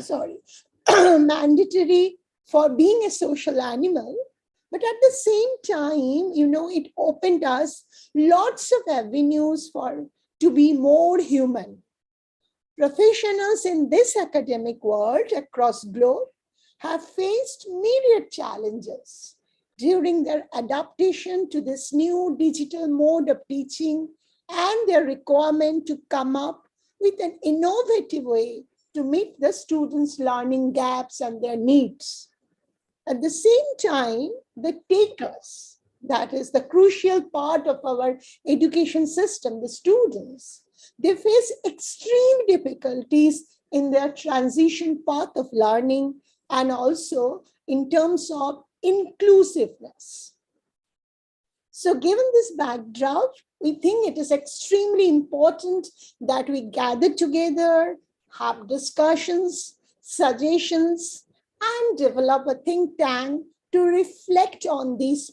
sorry, mandatory for being a social animal. But at the same time, it opened us lots of avenues to be more human. Professionals in this academic world across globe have faced myriad challenges during their adaptation to this new digital mode of teaching and their requirement to come up with an innovative way to meet the students' learning gaps and their needs. At the same time, the takers, that is the crucial part of our education system, the students, they face extreme difficulties in their transition path of learning and also in terms of inclusiveness. So given this backdrop, we think it is extremely important that we gather together, have discussions, suggestions, and develop a think tank to reflect on this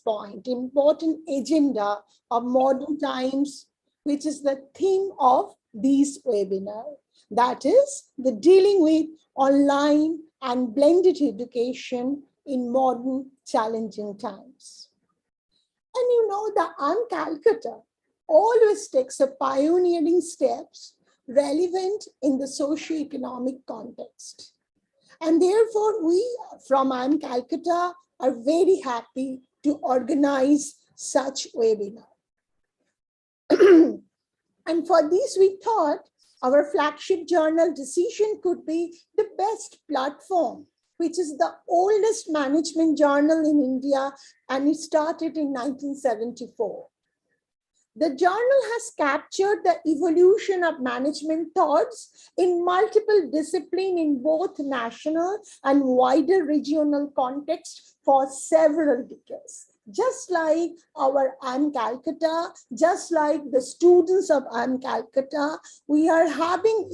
important agenda of modern times, which is the theme of this webinar. That is the dealing with online and blended education in modern challenging times. And the AIIMS Calcutta always takes a pioneering steps relevant in the socio-economic context. And therefore, we from AIIMS Calcutta are very happy to organize such webinar. And for this, we thought our flagship journal Decision could be the best platform, which is the oldest management journal in India, and it started in 1974. The journal has captured the evolution of management thoughts in multiple disciplines in both national and wider regional context for several decades. Just like our AIIMS Calcutta, just like the students of AIIMS Calcutta, we are having,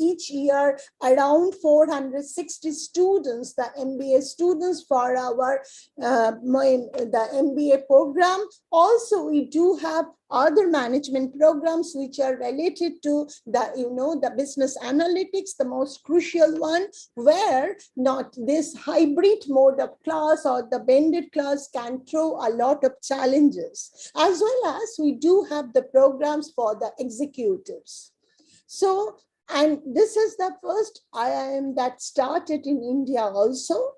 each year around 460 students, the MBA students for our the MBA program. Also, we do have other management programs which are related to the business analytics, the most crucial one, where not this hybrid mode of class or the blended class can throw a lot of challenges, as well as we do have the programs for the executives. So, and this is the first IIM that started in India also.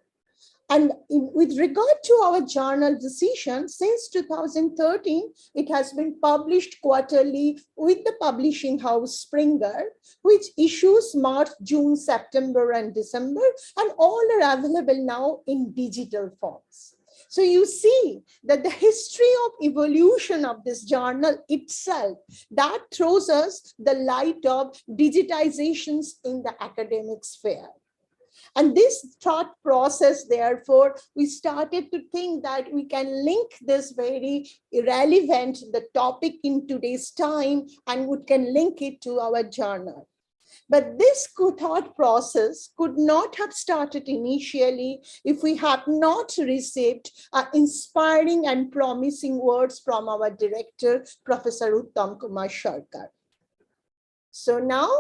And with regard to our journal Decision, since 2013, it has been published quarterly with the publishing house Springer, which issues March, June, September, and December, and all are available now in digital forms. So you see that the history of evolution of this journal itself, that throws us the light of digitizations in the academic sphere. And this thought process, therefore, we started to think that we can link this very relevant, the topic in today's time, and we can link it to our journal. But this thought process could not have started initially if we had not received inspiring and promising words from our director, Professor Uttam Kumar Sarkar. So now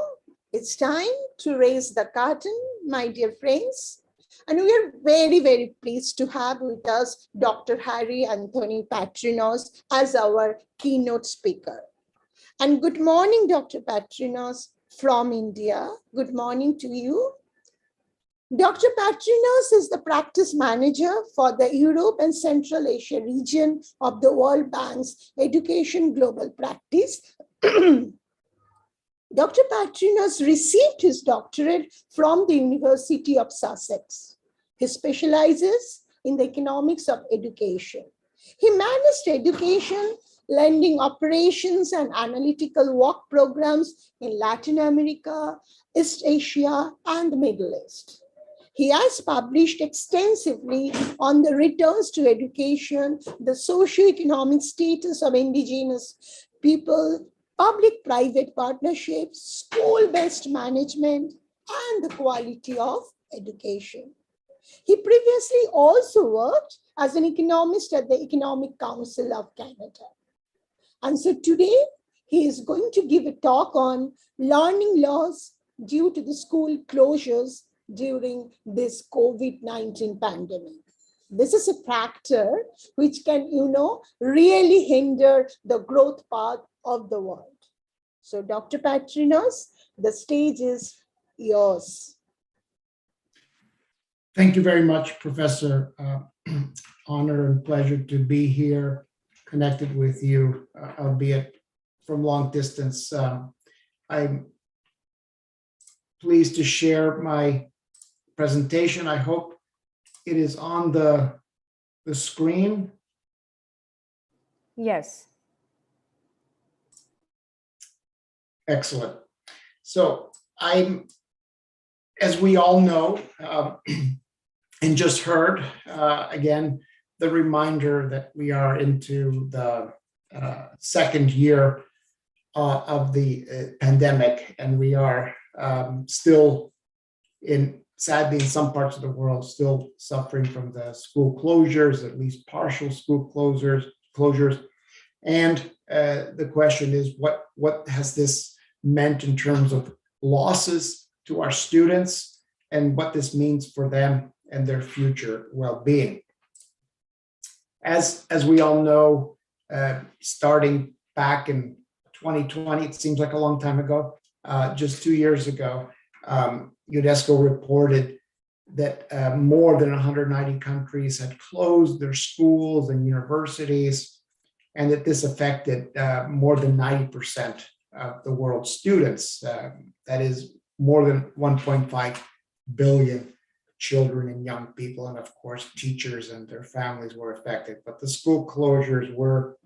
it's time to raise the curtain, my dear friends. And we are very, very pleased to have with us Dr. Harry Anthony Patrinos as our keynote speaker. And good morning, Dr. Patrinos from India. Good morning to you. Dr. Patrinos is the practice manager for the Europe and Central Asia region of the World Bank's Education Global Practice. Dr. Patrinos received his doctorate from the University of Sussex. He specializes in the economics of education. He managed education, lending operations, and analytical work programs in Latin America, East Asia, and the Middle East. He has published extensively on the returns to education, the socio-economic status of indigenous people, public-private partnerships, school-based management, and the quality of education. He previously also worked as an economist at the Economic Council of Canada. And so today, he is going to give a talk on learning loss due to the school closures during this COVID-19 pandemic. This is a factor which can, really hinder the growth path of the world. So, Dr. Patrinos, the stage is yours. Thank you very much, Professor. Honor and pleasure to be here, connected with you, albeit from long distance. I'm pleased to share my presentation. I hope it is on the screen. Yes. Excellent. So as we all know, and just heard, again, the reminder that we are into the second year of the pandemic, and we are still sadly in some parts of the world, still suffering from the school closures, at least partial school closures. And the question is, what has this meant in terms of losses to our students and what this means for them and their future well-being? As we all know, starting back in 2020, it seems like a long time ago, just 2 years ago, UNESCO reported that more than 190 countries had closed their schools and universities, and that this affected more than 90% of the world's students. That is more than 1.5 billion children and young people, and of course, teachers and their families were affected. But the school closures were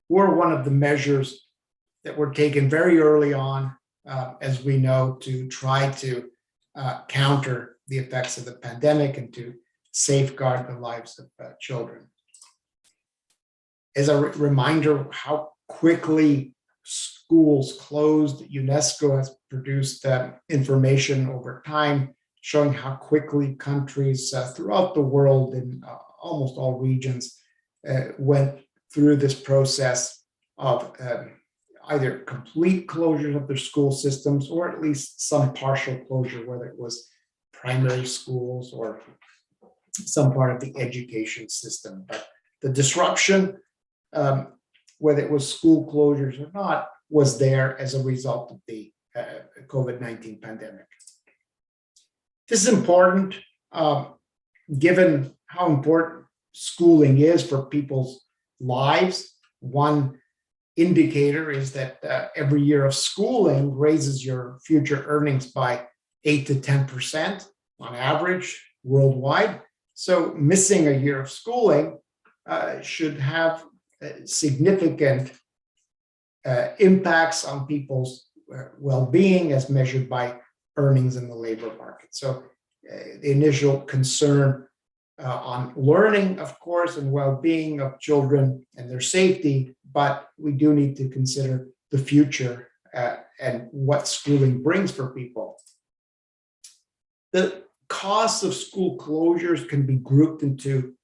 one of the measures that were taken very early on, as we know, to try to counter the effects of the pandemic and to safeguard the lives of children. As a reminder how quickly schools closed, UNESCO has produced information over time showing how quickly countries throughout the world in almost all regions went through this process of either complete closures of their school systems or at least some partial closure, whether it was primary schools or some part of the education system. But the disruption, whether it was school closures or not, was there as a result of the COVID-19 pandemic. This is important, given how important schooling is for people's lives. One indicator is that every year of schooling raises your future earnings by 8 to 10% on average worldwide. So missing a year of schooling should have significant impacts on people's well-being as measured by earnings in the labor market. So the initial concern on learning, of course, and well-being of children and their safety, but we do need to consider the future and what schooling brings for people. The costs of school closures can be grouped into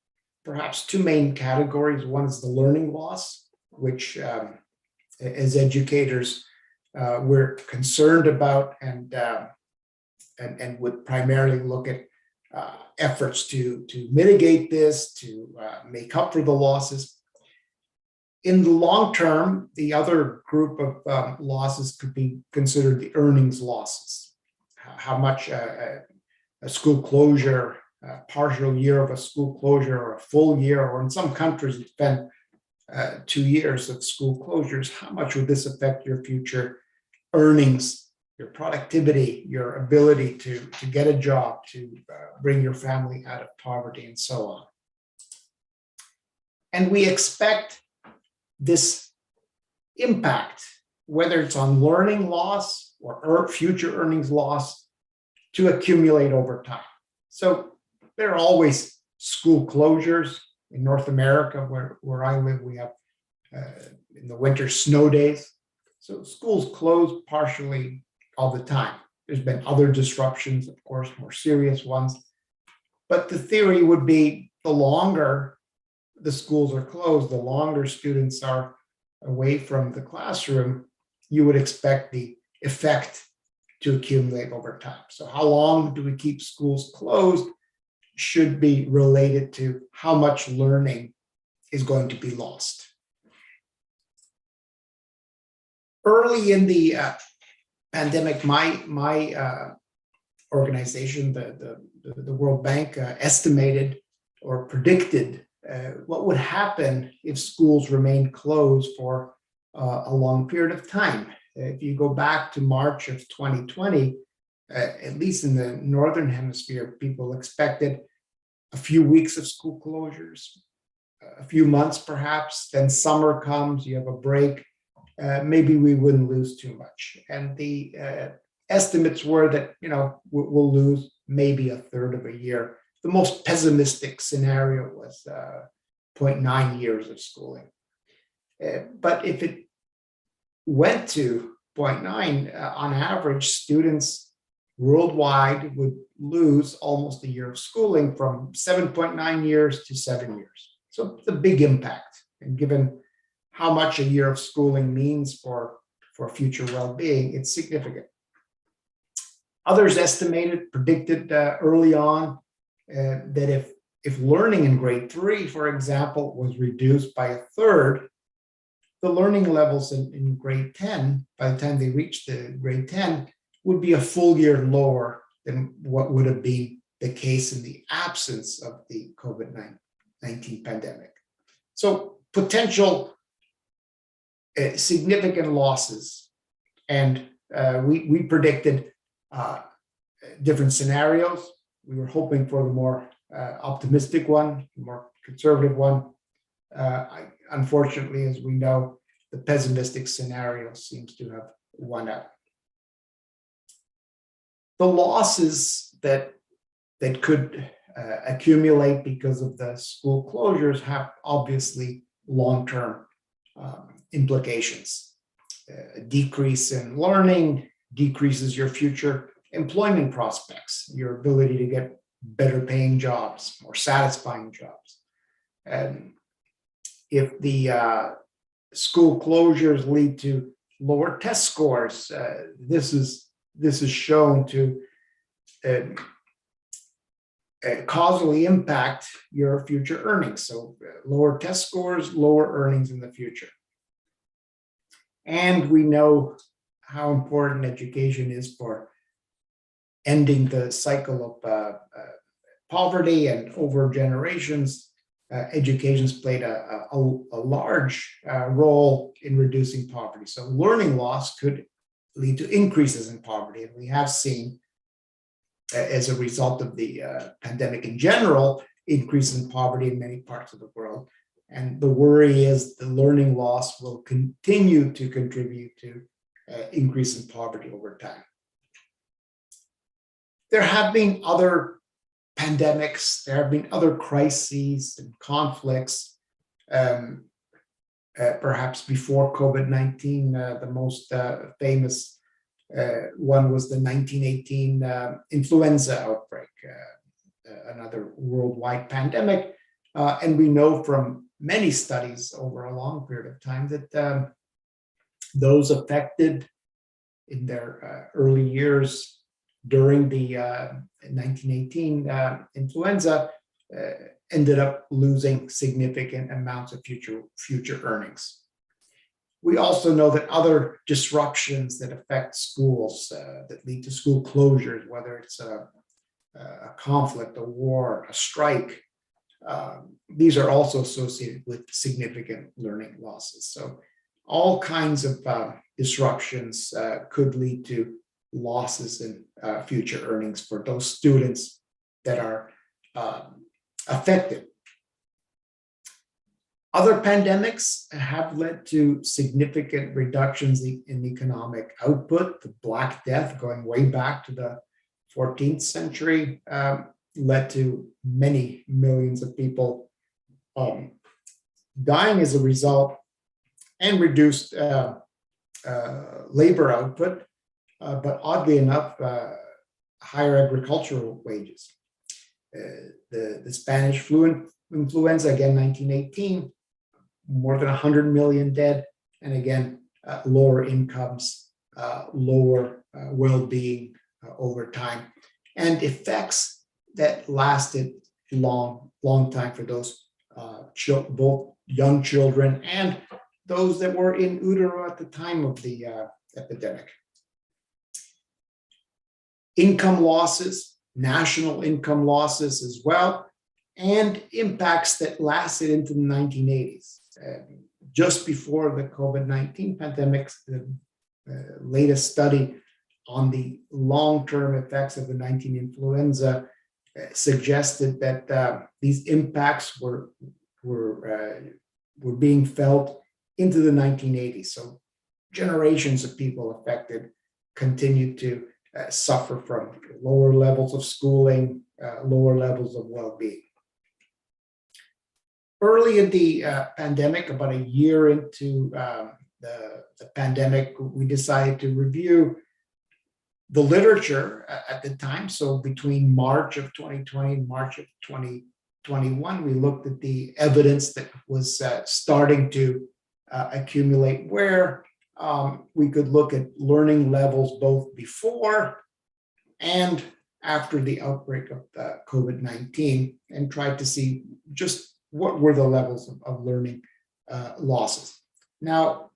perhaps two main categories. One is the learning loss, which as educators we're concerned about and would primarily look at efforts to mitigate this, to make up for the losses. In the long term, the other group of losses could be considered the earnings losses. How much a school closure, a partial year of a school closure, or a full year, or in some countries it's been 2 years of school closures, how much would this affect your future earnings, your productivity, your ability to get a job, to bring your family out of poverty, and so on. And we expect this impact, whether it's on learning loss or future earnings loss, to accumulate over time. So there are always school closures. In North America, where I live, we have in the winter snow days. So schools close partially all the time. There's been other disruptions, of course, more serious ones. But the theory would be the longer the schools are closed, the longer students are away from the classroom, you would expect the effect to accumulate over time. So how long do we keep schools closed should be related to how much learning is going to be lost. Early in the pandemic, my organization, the World Bank, estimated or predicted what would happen if schools remained closed for a long period of time. If you go back to March of 2020, at least in the Northern Hemisphere, people expected a few weeks of school closures, a few months perhaps, then summer comes, you have a break, maybe we wouldn't lose too much. And the estimates were that, we'll lose maybe a third of a year. The most pessimistic scenario was 0.9 years of schooling. But if it went to 0.9, on average, students worldwide would lose almost a year of schooling, from 7.9 years to 7 years. So it's a big impact. And given how much a year of schooling means for future well-being, it's significant. Others predicted early on that if learning in grade 3, for example, was reduced by a third, the learning levels in grade 10, by the time they reached the grade 10, would be a full year lower than what would have been the case in the absence of the COVID-19 pandemic. So potential significant losses. And we predicted different scenarios. We were hoping for the more optimistic one, the more conservative one. Unfortunately, as we know, the pessimistic scenario seems to have won out. The losses that could accumulate because of the school closures have obviously long-term implications. A decrease in learning decreases your future employment prospects, your ability to get better paying jobs, more satisfying jobs. And if the school closures lead to lower test scores, this is shown to causally impact your future earnings. So lower test scores, lower earnings in the future. And we know how important education is for ending the cycle of poverty, and over generations, education's played a large role in reducing poverty. So learning loss could lead to increases in poverty. And we have seen, as a result of the pandemic in general, increase in poverty in many parts of the world. And the worry is the learning loss will continue to contribute to increase in poverty over time. There have been other pandemics, there have been other crises and conflicts, perhaps before COVID-19. The most famous one was the 1918 influenza outbreak, another worldwide pandemic. And we know from many studies over a long period of time that those affected in their early years during the 1918 influenza ended up losing significant amounts of future earnings. We also know that other disruptions that affect schools, that lead to school closures, whether it's a conflict, a war, a strike, these are also associated with significant learning losses. So all kinds of disruptions could lead to losses in future earnings for those students that are affected. Other pandemics have led to significant reductions in economic output. The Black Death, going way back to the 14th century, led to many millions of people dying as a result, and reduced labor output, but oddly enough, higher agricultural wages. The Spanish flu influenza, again, 1918, more than 100 million dead, and again, lower incomes, lower well-being over time, and effects that lasted long time for those both young children and those that were in utero at the time of the epidemic. Income losses, national income losses as well, and impacts that lasted into the 1980s. Just before the COVID-19 pandemic, the latest study on the long-term effects of the 19 influenza suggested that these impacts were being felt into the 1980s. So generations of people affected continued to suffer from lower levels of schooling, lower levels of well-being. Early in the pandemic, about a year into the pandemic, we decided to review the literature at the time. So between March of 2020 and March of 2021, we looked at the evidence that was starting to accumulate, where we could look at learning levels both before and after the outbreak of COVID-19, and tried to see just what were the levels of learning losses. Now,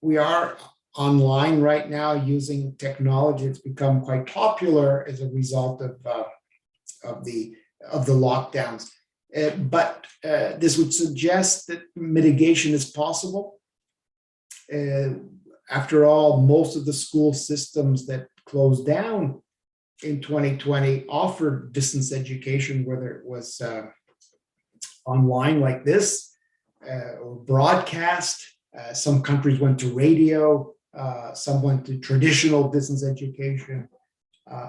we are online right now using technology. It's become quite popular as a result of the lockdowns. But this would suggest that mitigation is possible. After all, most of the school systems that closed down in 2020 offered distance education, whether it was online like this or broadcast. Some countries went to radio, some went to traditional distance education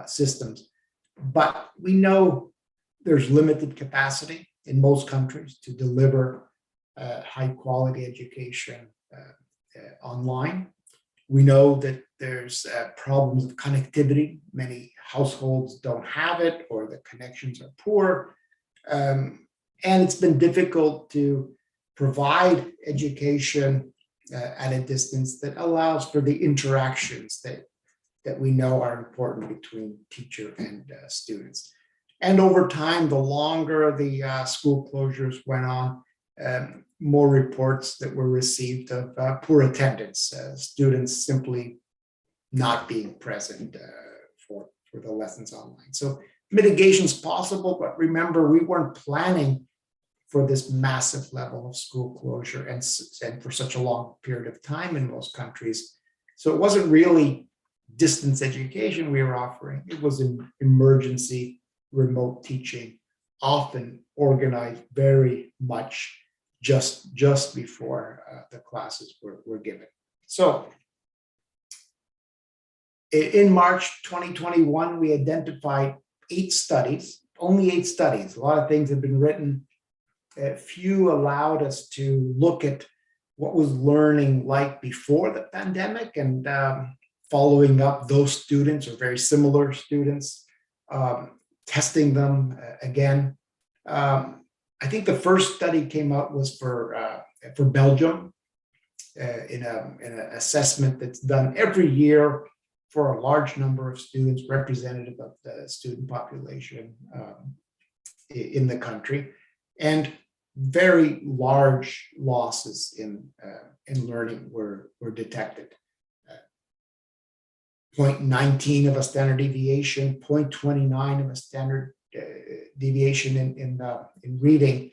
systems. But we know there's limited capacity in most countries to deliver high quality education online. We know that there's problems of connectivity. Many households don't have it, or the connections are poor. And it's been difficult to provide education at a distance that allows for the interactions that we know are important between teacher and students. And over time, the longer the school closures went on, more reports that were received of poor attendance, students simply not being present for the lessons online. So mitigation is possible, but remember, we weren't planning for this massive level of school closure and for such a long period of time in most countries. So it wasn't really distance education we were offering. It was an emergency remote teaching, often organized very much just before the classes were given. So in March 2021, we identified 8 studies, only 8 studies. A lot of things have been written. Few allowed us to look at what was learning like before the pandemic, and following up those students or very similar students, testing them again. I think the first study came out was for Belgium in an assessment that's done every year for a large number of students, representative of the student population in the country, and very large losses in learning were detected. 0.19 of a standard deviation, 0.29 of a standard deviation in reading.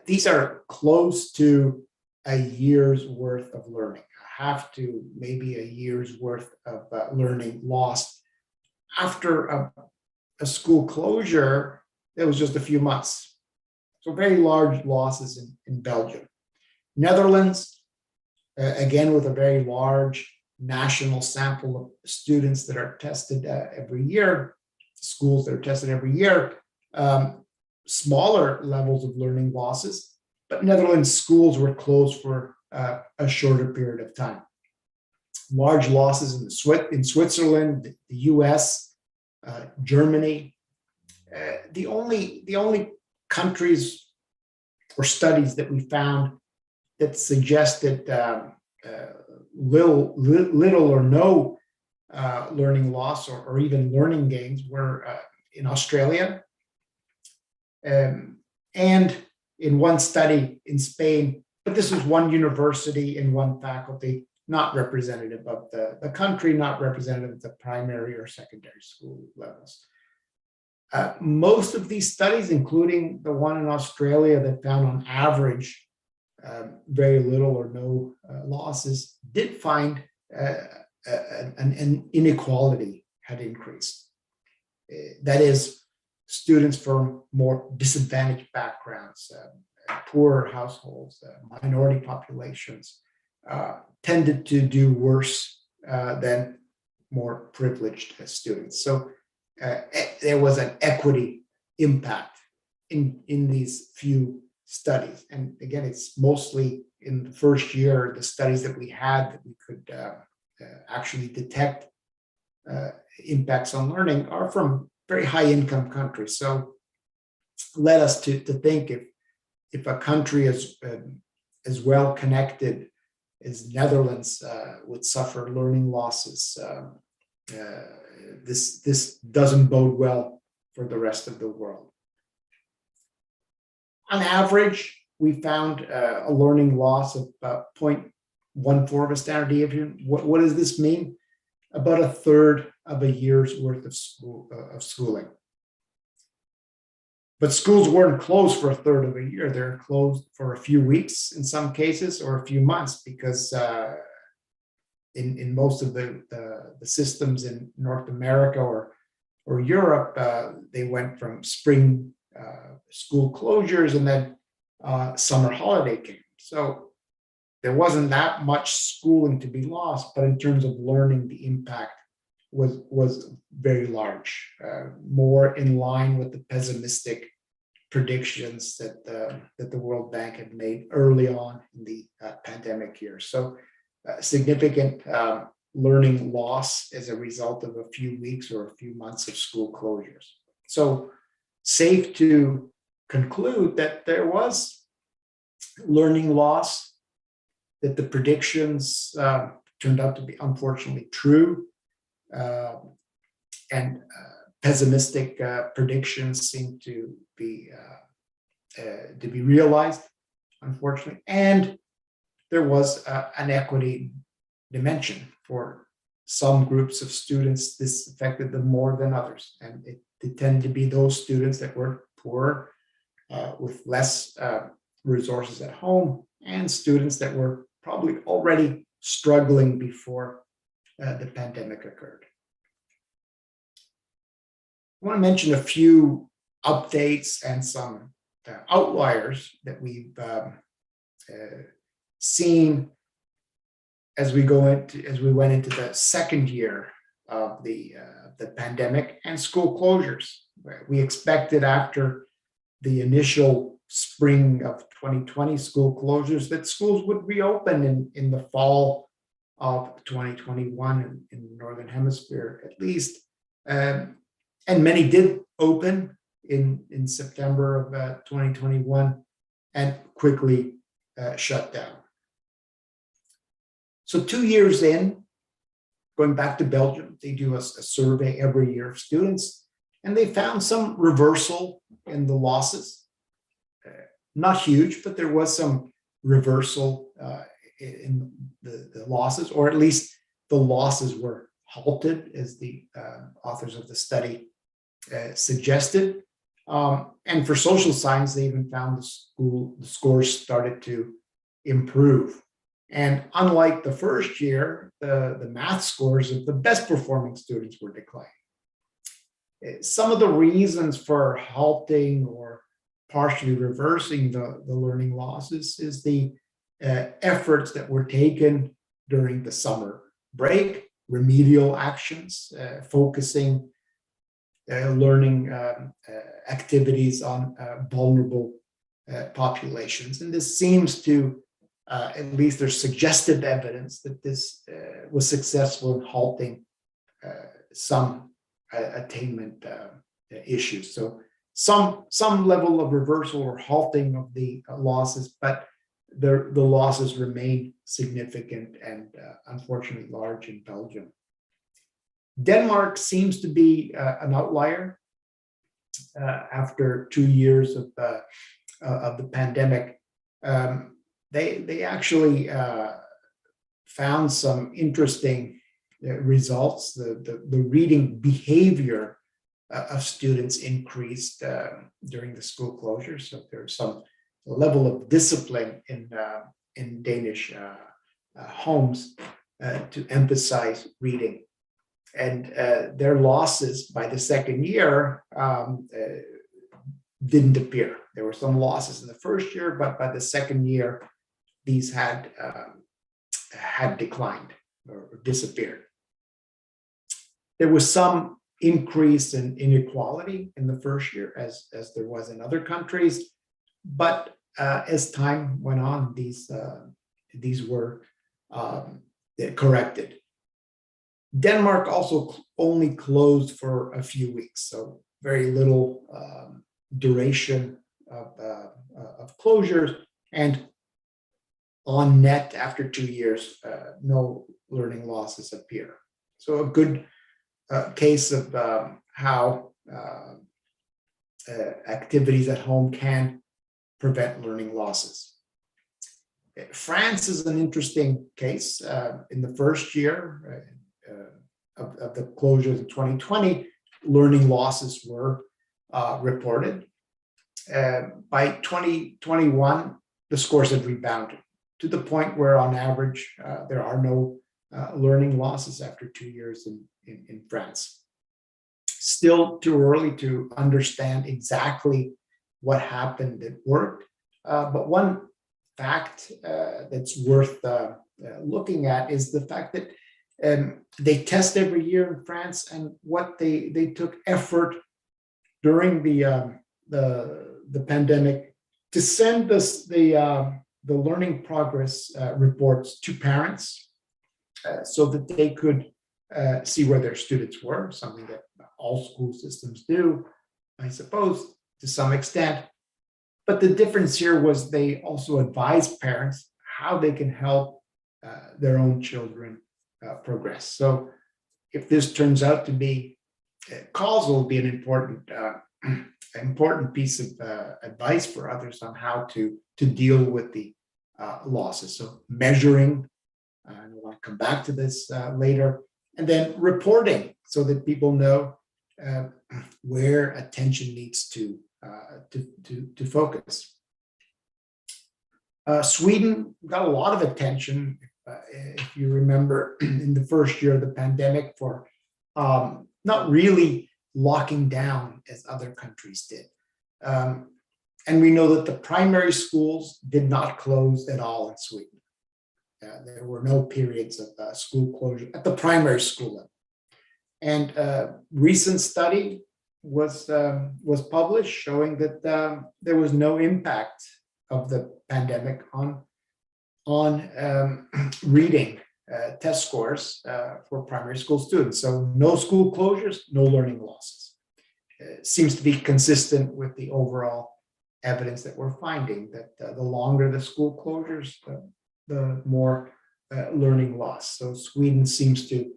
These are close to a year's worth of learning, half to maybe a year's worth of learning lost after a school closure that was just a few months. So very large losses in Belgium. Netherlands, again, with a very large national sample of students that are tested every year, schools that are tested every year, smaller levels of learning losses, but Netherlands schools were closed for a shorter period of time. Large losses in Switzerland, the US, Germany. The only countries or studies that we found that suggested little or no learning loss or even learning gains were in Australia. And in one study in Spain, but this was one university and one faculty, not representative of the country, not representative of the primary or secondary school levels. Most of these studies, including the one in Australia that found on average very little or no losses, did find an inequality had increased. That is, students from more disadvantaged backgrounds, poorer households, minority populations, tended to do worse than more privileged students. So there was an equity impact in these few studies. And again, it's mostly in the first year, the studies that we had that we could actually detect impacts on learning are from very high income countries. So led us to think if a country as well connected as Netherlands would suffer learning losses, this doesn't bode well for the rest of the world. On average, we found a learning loss of about 0.14 of a standard deviation. What does this mean? About a third of a year's worth of schooling. But schools weren't closed for a third of a year. They're closed for a few weeks in some cases, or a few months, because in most of the systems in North America or Europe, they went from spring school closures and then summer holiday came. So there wasn't that much schooling to be lost, but in terms of learning, the impact was very large, more in line with the pessimistic predictions that the World Bank had made early on in the pandemic year. So significant learning loss as a result of a few weeks or a few months of school closures. So safe to conclude that there was learning loss, that the predictions turned out to be unfortunately true, and pessimistic predictions seem to be realized, unfortunately. And there was an equity dimension. For some groups of students, this affected them more than others, and it tended to be those students that were poor, with less resources at home, and students that were probably already struggling before the pandemic occurred. I want to mention a few updates and some outliers that we've seen as we went into the second year of the pandemic and school closures. We expected after the initial spring of 2020 school closures that schools would reopen in the fall of 2021 in the Northern Hemisphere, at least. And many did open in September of 2021 and quickly shut down. So 2 years in, going back to Belgium, they do a survey every year of students, and they found some reversal in the losses. Not huge, but there was some reversal in the losses, or at least the losses were halted, as the authors of the study suggested. And for social science, they even found the scores started to improve. And unlike the first year, the math scores of the best performing students were declining. Some of the reasons for halting or partially reversing the learning losses is the efforts that were taken during the summer break, remedial actions, focusing learning activities on vulnerable populations. And this seems to, at least there's suggested evidence that this was successful in halting some attainment issues. So some level of reversal or halting of the losses, but the losses remain significant and unfortunately large in Belgium. Denmark seems to be an outlier after 2 years of the pandemic. They actually found some interesting results. The reading behavior of students increased during the school closure. So there's some level of discipline in Danish homes to emphasize reading. And their losses by the second year didn't appear. There were some losses in the first year, but by the second year, these had declined or disappeared. There was some increase in inequality in the first year, as there was in other countries, but as time went on, these were corrected. Denmark also only closed for a few weeks, so very little duration of closures, and on net, after 2 years, no learning losses appear. So a good case of how activities at home can prevent learning losses. France is an interesting case. In the first year of the closures in 2020, learning losses were reported. By 2021, the scores had rebounded to the point where, on average, there are no learning losses after 2 years in France. Still too early to understand exactly what happened that worked, but one fact that's worth looking at is the fact that they test every year in France, and what they took effort during the pandemic to send the learning progress reports to parents so that they could see where their students were, something that all school systems do, I suppose, to some extent. But the difference here was they also advised parents how they can help their own children progress. So if this turns out to be causal, will be an important piece of advice for others on how to deal with the losses. So measuring, and I want to come back to this later, and then reporting so that people know where attention needs to focus. Sweden got a lot of attention, if you remember, in the first year of the pandemic for not really locking down as other countries did. And we know that the primary schools did not close at all in Sweden. There were no periods of school closure at the primary school level. And a recent study was published showing that there was no impact of the pandemic on reading test scores for primary school students. So no school closures, no learning losses. Seems to be consistent with the overall evidence that we're finding, that the longer the school closures, the more learning loss. So Sweden seems to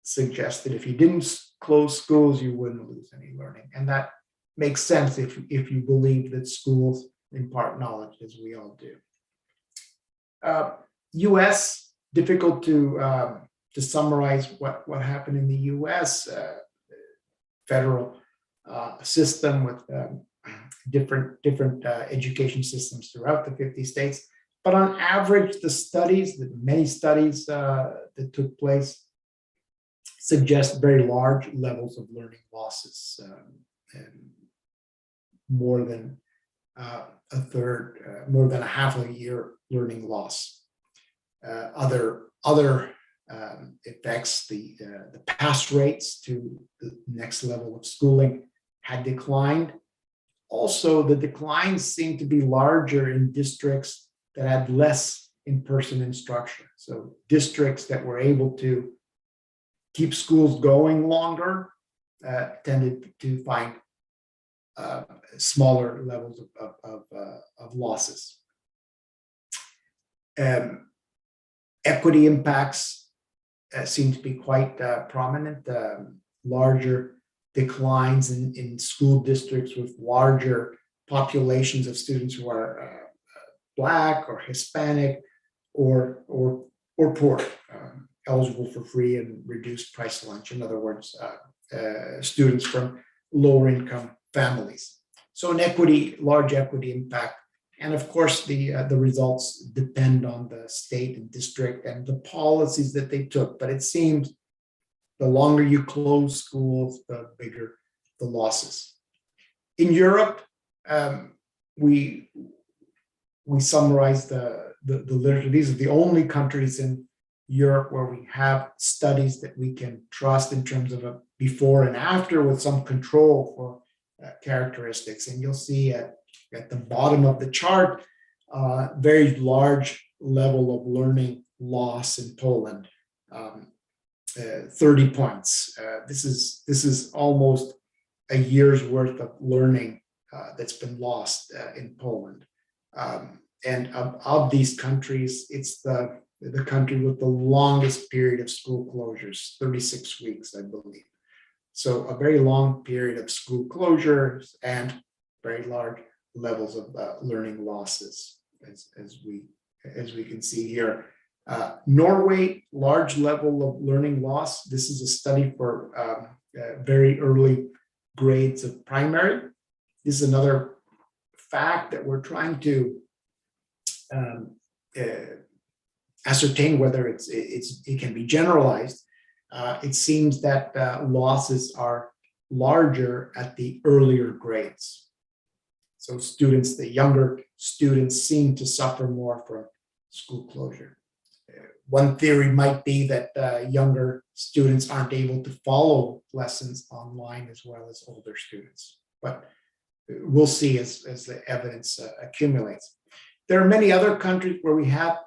suggest that if you didn't close schools, you wouldn't lose any learning. And that makes sense if you believe that schools impart knowledge, as we all do. US, difficult to summarize what happened in the US. Federal system with different education systems throughout the 50 states. But on average, many studies that took place suggest very large levels of learning losses, more than a third, more than a half a year learning loss. Other effects, the pass rates to the next level of schooling had declined. Also, the declines seem to be larger in districts that had less in-person instruction. So districts that were able to keep schools going longer tended to find smaller levels of losses. Equity impacts seem to be quite prominent. Larger declines in school districts with larger populations of students who are Black or Hispanic or poor, eligible for free and reduced price lunch. In other words, students from lower income families. So an large equity impact. And of course, the results depend on the state and district and the policies that they took. But it seems the longer you close schools, the bigger the losses. In Europe, we summarize the literature. These are the only countries in Europe where we have studies that we can trust in terms of a before and after with some control for characteristics. And you'll see at the bottom of the chart, very large level of learning loss in Poland, 30 points. This is almost a year's worth of learning that's been lost in Poland. And of these countries, it's the country with the longest period of school closures, 36 weeks, I believe. So a very long period of school closures and very large levels of learning losses, as we can see here. Norway, large level of learning loss. This is a study for very early grades of primary. This is another fact that we're trying to ascertain whether it can be generalized. It seems that losses are larger at the earlier grades. So the younger students seem to suffer more from school closure. One theory might be that younger students aren't able to follow lessons online as well as older students, but we'll see as the evidence accumulates. There are many other countries where we have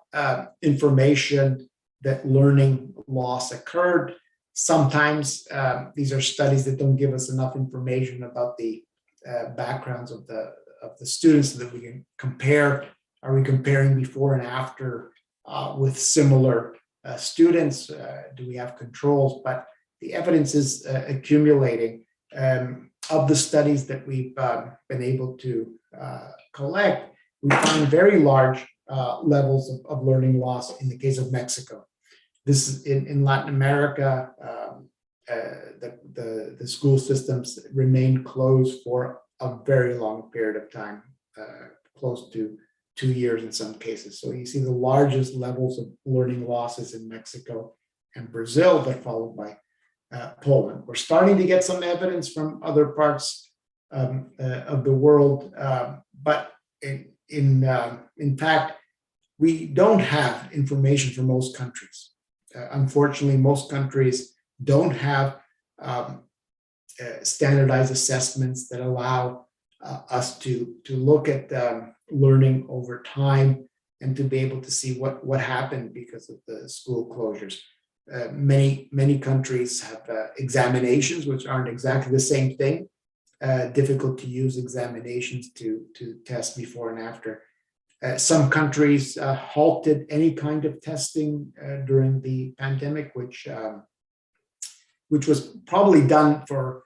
information that learning loss occurred. Sometimes these are studies that don't give us enough information about the backgrounds of the students so that we can compare. Are we comparing before and after with similar students? Do we have controls? But the evidence is accumulating. Of the studies that we've been able to collect, we find very large levels of learning loss in the case of Mexico. This is in Latin America. The school systems remain closed for a very long period of time, close to 2 years in some cases. So you see the largest levels of learning losses in Mexico and Brazil, but followed by Poland. We're starting to get some evidence from other parts of the world, but in fact, we don't have information for most countries. Unfortunately, most countries don't have standardized assessments that allow us to look at learning over time and to be able to see what happened because of the school closures. Many countries have examinations, which aren't exactly the same thing. Difficult to use examinations to test before and after. Some countries halted any kind of testing during the pandemic, which was probably done for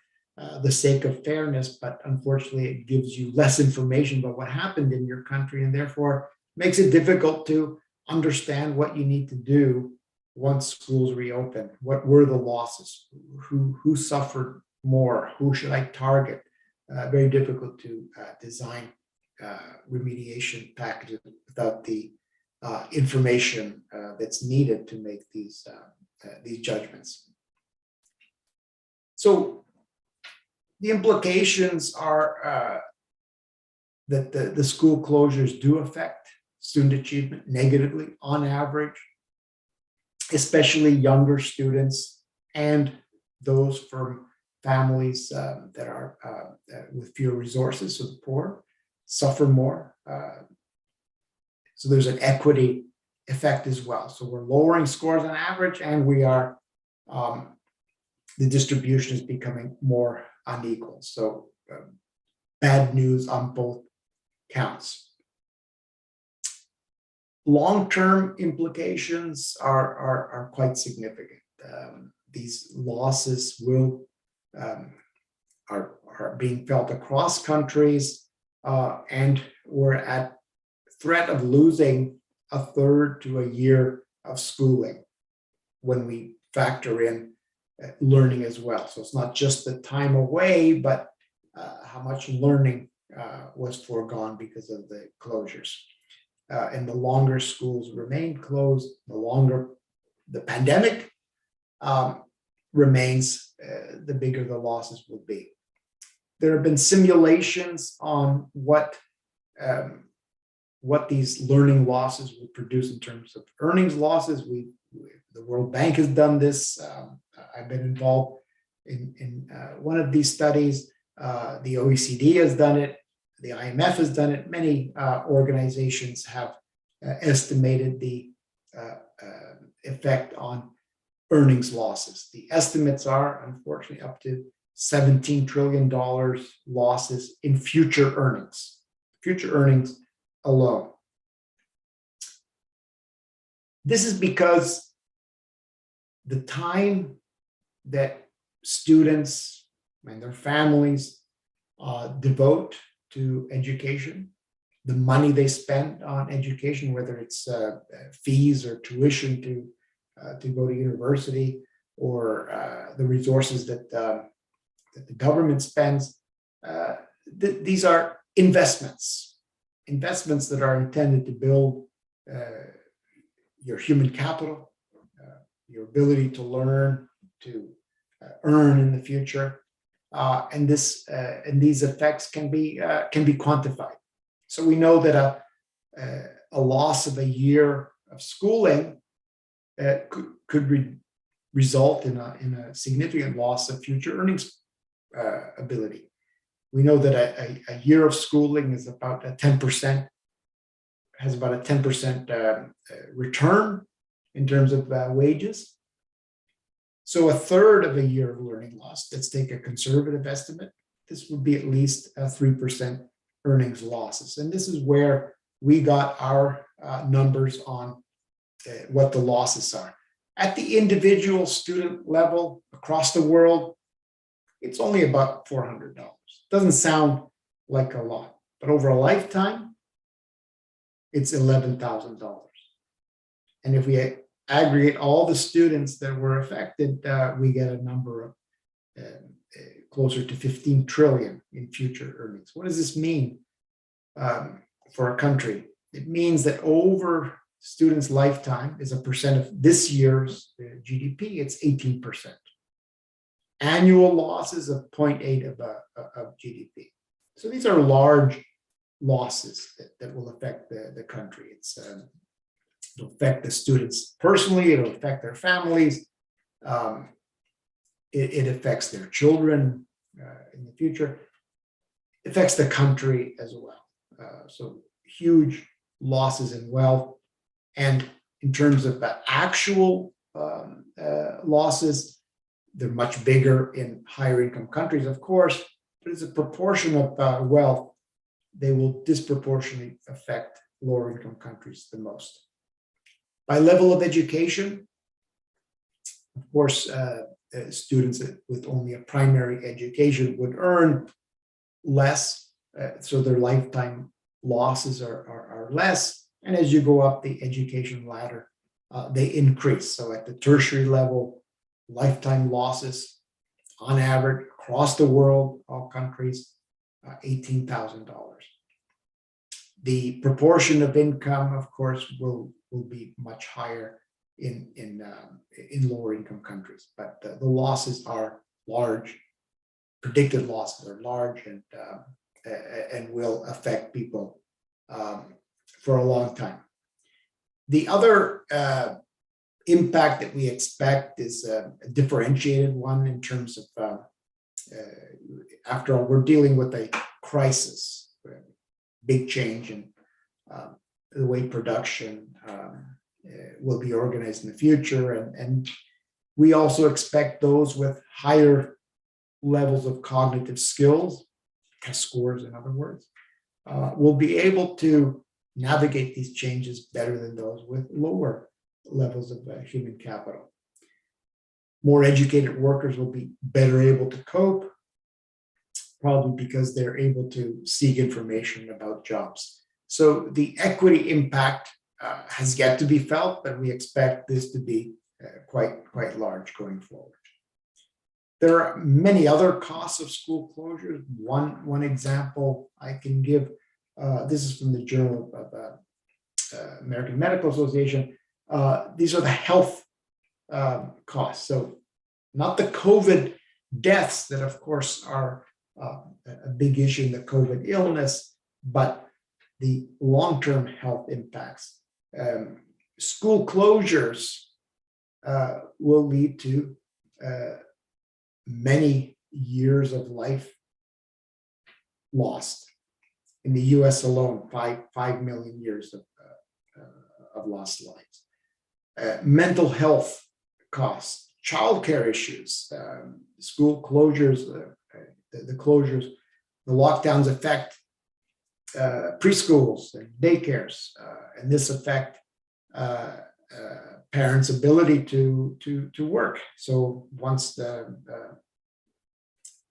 the sake of fairness, but unfortunately it gives you less information about what happened in your country and therefore makes it difficult to understand what you need to do once schools reopen. What were the losses? Who suffered more? Who should I target? Very difficult to design remediation packages without the information that's needed to make these judgments. So the implications are that the school closures do affect student achievement negatively on average, especially younger students and those from families that are with fewer resources, so the poor suffer more. So there's an equity effect as well. So we're lowering scores on average, and we are the distribution is becoming more unequal. So bad news on both counts. Long-term implications are quite significant. these losses will are being felt across countries, and we're at threat of losing a third to a year of schooling when we factor in learning as well. So it's not just the time away, but how much learning was foregone because of the closures. And the longer schools remain closed, the longer the pandemic remains, the bigger the losses will be. There have been simulations on what these learning losses will produce in terms of earnings losses. The World Bank has done this. I've been involved in one of these studies. The OECD has done it. The IMF has done it. Many organizations have estimated the effect on earnings losses. The estimates are, unfortunately, up to $17 trillion losses in future earnings alone. This is because the time that students and their families devote to education, the money they spend on education, whether it's fees or tuition to go to university, or the resources that the government spends, these are investments that are intended to build your human capital, your ability to learn, to earn in the future, and these effects can be quantified. So we know that a loss of a year of schooling could result in a significant loss of future earnings ability. We know that a year of schooling is about a 10%, has about a 10% return in terms of wages. So a third of a year of learning loss, let's take a conservative estimate, this would be at least a 3% earnings losses. And this is where we got our numbers on what the losses are. At the individual student level across the world, it's only about $400. Doesn't sound like a lot, but over a lifetime, it's $11,000. And if we aggregate all the students that were affected, we get a number of closer to 15 trillion in future earnings. What does this mean for a country? It means that over students' lifetime is a percent of this year's GDP, it's 18%. Annual losses of 0.8 of GDP. So these are large losses that will affect the country. It'll affect the students personally, it'll affect their families, it affects their children in the future, it affects the country as well. So huge losses in wealth. And in terms of the actual losses, they're much bigger in higher income countries, of course, but as a proportion of wealth, they will disproportionately affect lower income countries the most. By level of education, of course, students with only a primary education would earn less, so their lifetime losses are less. And as you go up the education ladder, they increase. So at the tertiary level, lifetime losses on average across the world, all countries, $18,000. The proportion of income, of course, will be much higher in lower income countries, but the losses are large. Predicted losses are large, and will affect people for a long time. The other impact that we expect is a differentiated one in terms of, after all, we're dealing with a crisis, big change in the way production will be organized in the future. And we also expect those with higher levels of cognitive skills, test scores in other words, will be able to navigate these changes better than those with lower levels of human capital. More educated workers will be better able to cope, probably because they're able to seek information about jobs. So the equity impact has yet to be felt, but we expect this to be quite large going forward. There are many other costs of school closures. One example I can give, this is from the Journal of American Medical Association. These are the health costs. So not the COVID deaths that of course are a big issue in the COVID illness, but the long-term health impacts. School closures will lead to many years of life lost. In the US alone, 5 million years of lost lives. Mental health costs, childcare issues, school closures, the closures, the lockdowns affect preschools and daycares, and this affect parents' ability to work. So once the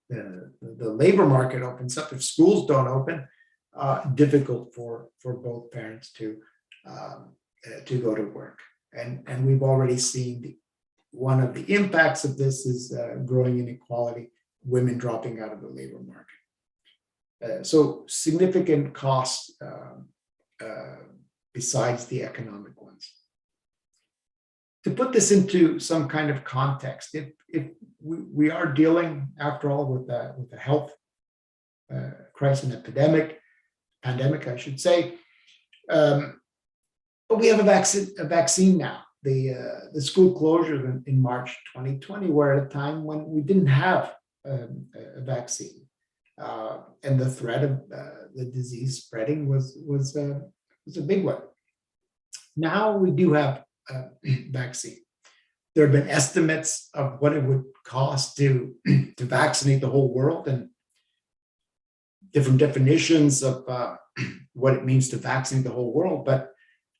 labor market opens up, if schools don't open, difficult for both parents to go to work. And we've already seen one of the impacts of this is growing inequality, women dropping out of the labor market. So significant costs besides the economic ones. To put this into some kind of context, if we are dealing, after all, with a health crisis and pandemic, I should say, but we have a vaccine now. The school closures in March 2020 were at a time when we didn't have a vaccine, and the threat of the disease spreading was a big one. Now we do have a vaccine. There have been estimates of what it would cost to vaccinate the whole world, and different definitions of what it means to vaccinate the whole world. But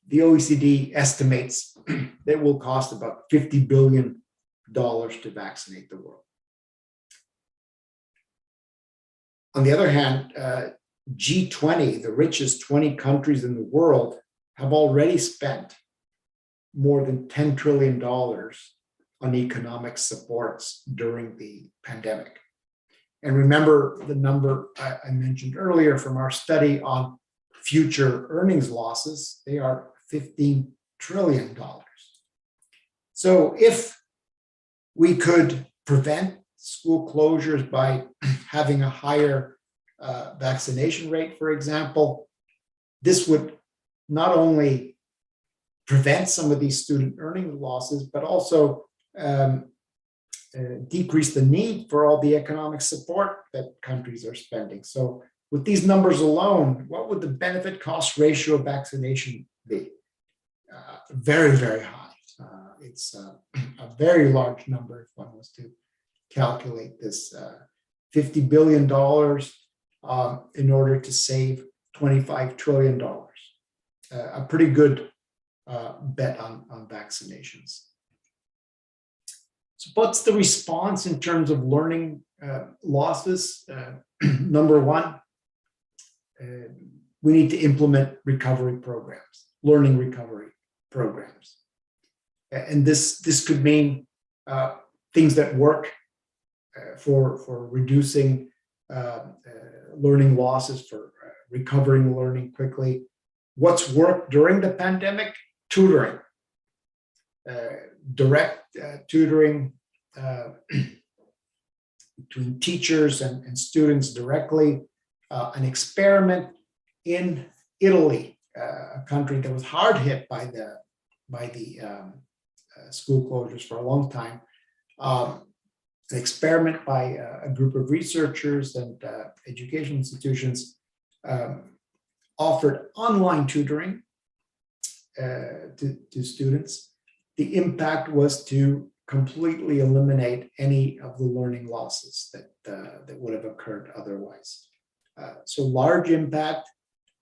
the OECD estimates that it will cost about $50 billion to vaccinate the world. On the other hand, G20, the richest 20 countries in the world, have already spent more than $10 trillion on economic supports during the pandemic. And remember the number I mentioned earlier from our study on future earnings losses, they are $15 trillion. So if we could prevent school closures by having a higher vaccination rate, for example, this would not only prevent some of these student earnings losses, but also decrease the need for all the economic support that countries are spending. So with these numbers alone, what would the benefit cost ratio of vaccination be? Very, very high. It's a very large number if one was to calculate this. $50 billion in order to save $25 trillion. A pretty good bet on vaccinations. So what's the response in terms of learning losses? Number one, we need to implement recovery programs, learning recovery programs. And this could mean things that work for reducing learning losses, for recovering learning quickly. What's worked during the pandemic? Tutoring, direct tutoring between teachers and students directly. An experiment in Italy, a country that was hard hit by the school closures for a long time. An experiment by a group of researchers and education institutions offered online tutoring to students. The impact was to completely eliminate any of the learning losses that would have occurred otherwise. So large impact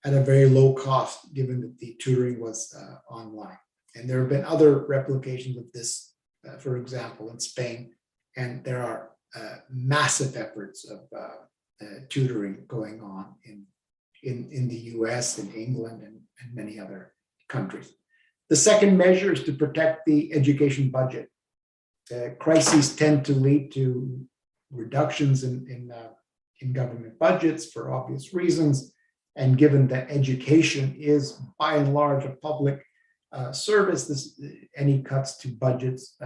at a very low cost, given that the tutoring was online. And there have been other replications of this for example, in Spain, and there are massive efforts of tutoring going on in the US, in England, and many other countries. The second measure is to protect the education budget. Crises tend to lead to reductions in government budgets for obvious reasons. And given that education is by and large a public service, any cuts to budgets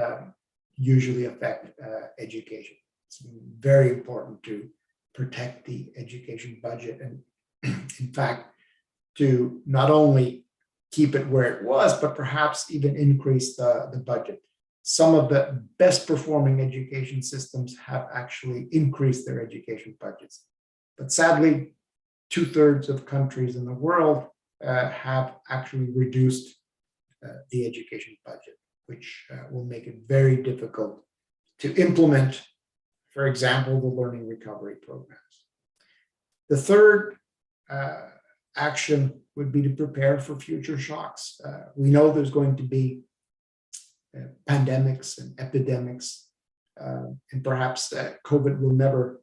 usually affect education. It's very important to protect the education budget, and in fact, to not only keep it where it was, but perhaps even increase the budget. Some of the best performing education systems have actually increased their education budgets. But sadly, 2/3 of countries in the world have actually reduced the education budget, which will make it very difficult to implement, for example, the learning recovery programs. The third action would be to prepare for future shocks. We know there's going to be pandemics and epidemics, and perhaps COVID will never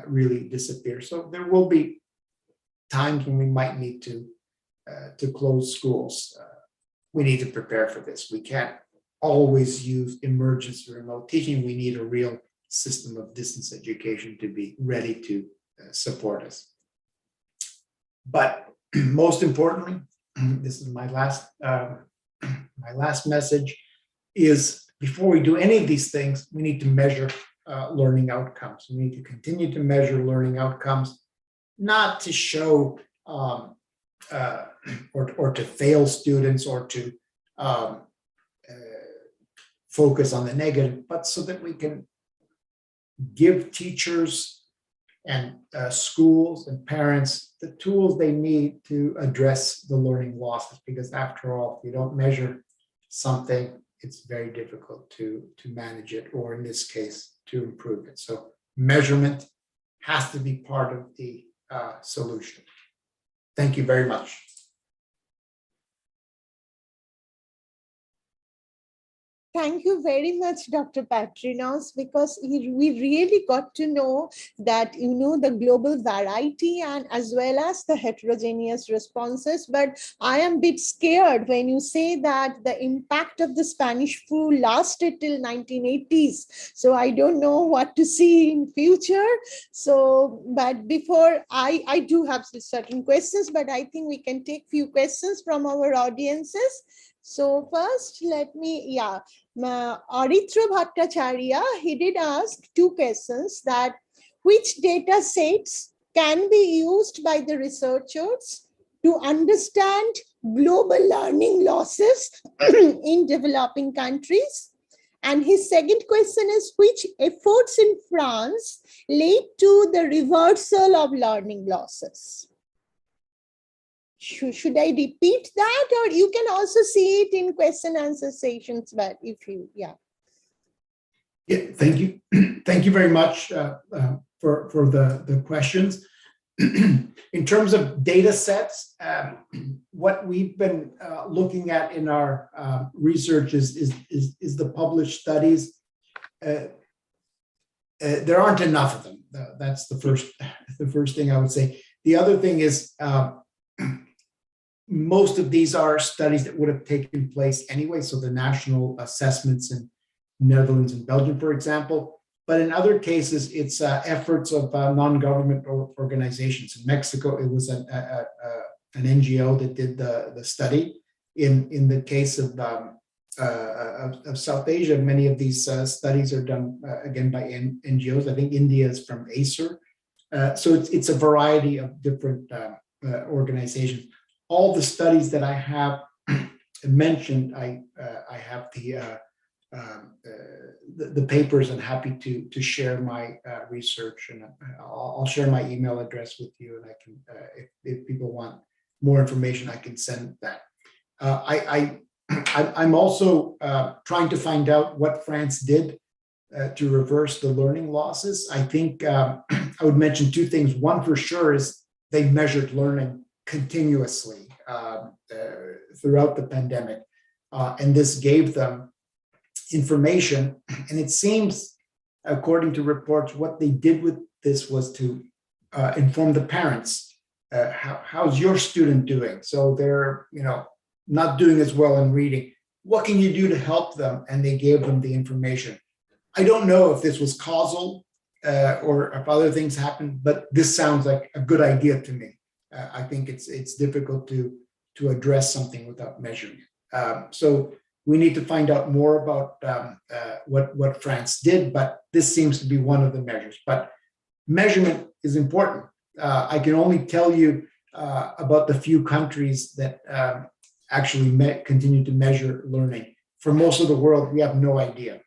really disappear. So there will be times when we might need to close schools. We need to prepare for this. We can't always use emergency remote teaching. We need a real system of distance education to be ready to support us. But most importantly, this is my last message, is before we do any of these things, we need to measure learning outcomes. We need to continue to measure learning outcomes, not to show or to fail students or to focus on the negative, but so that we can give teachers and schools and parents the tools they need to address the learning losses. Because after all, if you don't measure something, it's very difficult to manage it, or in this case, to improve it. So measurement has to be part of the solution. Thank you very much. Thank you very much, Dr. Patrinos, because we really got to know that, the global variety and as well as the heterogeneous responses. But I am a bit scared when you say that the impact of the Spanish flu lasted till 1980s. So I don't know what to see in future. So, but before I do have certain questions, but I think we can take few questions from our audiences. So first, let me, Aritra Bhattacharya, he did ask two questions, that which data sets can be used by the researchers to understand global learning losses in developing countries? And his second question is, which efforts in France led to the reversal of learning losses? Should I repeat that, or you can also see it in question answer sessions, but if you, Yeah, thank you. Thank you very much for the questions. In terms of data sets, what we've been looking at in our research is the published studies. There aren't enough of them. That's the first thing I would say. The other thing is, most of these are studies that would have taken place anyway, so the national assessments in Netherlands and Belgium, for example. But in other cases, it's efforts of non-government organizations. In Mexico, it was an NGO that did the study. In the case of South Asia, many of these studies are done again by NGOs. I think India is from Acer. So it's a variety of different organizations. All the studies that I have mentioned, I have the papers, and happy to share my research, and I'll share my email address with you, and I can, if people want more information, I can send that. I'm also trying to find out what France did to reverse the learning losses. I think I would mention two things. One for sure is they measured learning continuously throughout the pandemic, and this gave them information. And it seems, according to reports, what they did with this was to inform the parents. How's your student doing? So they're, not doing as well in reading. What can you do to help them? And they gave them the information. I don't know if this was causal or if other things happened, but this sounds like a good idea to me. I think it's difficult to address something without measuring it. So we need to find out more about what France did, but this seems to be one of the measures. But measurement is important. I can only tell you about the few countries that actually continue to measure learning. For most of the world, we have no idea.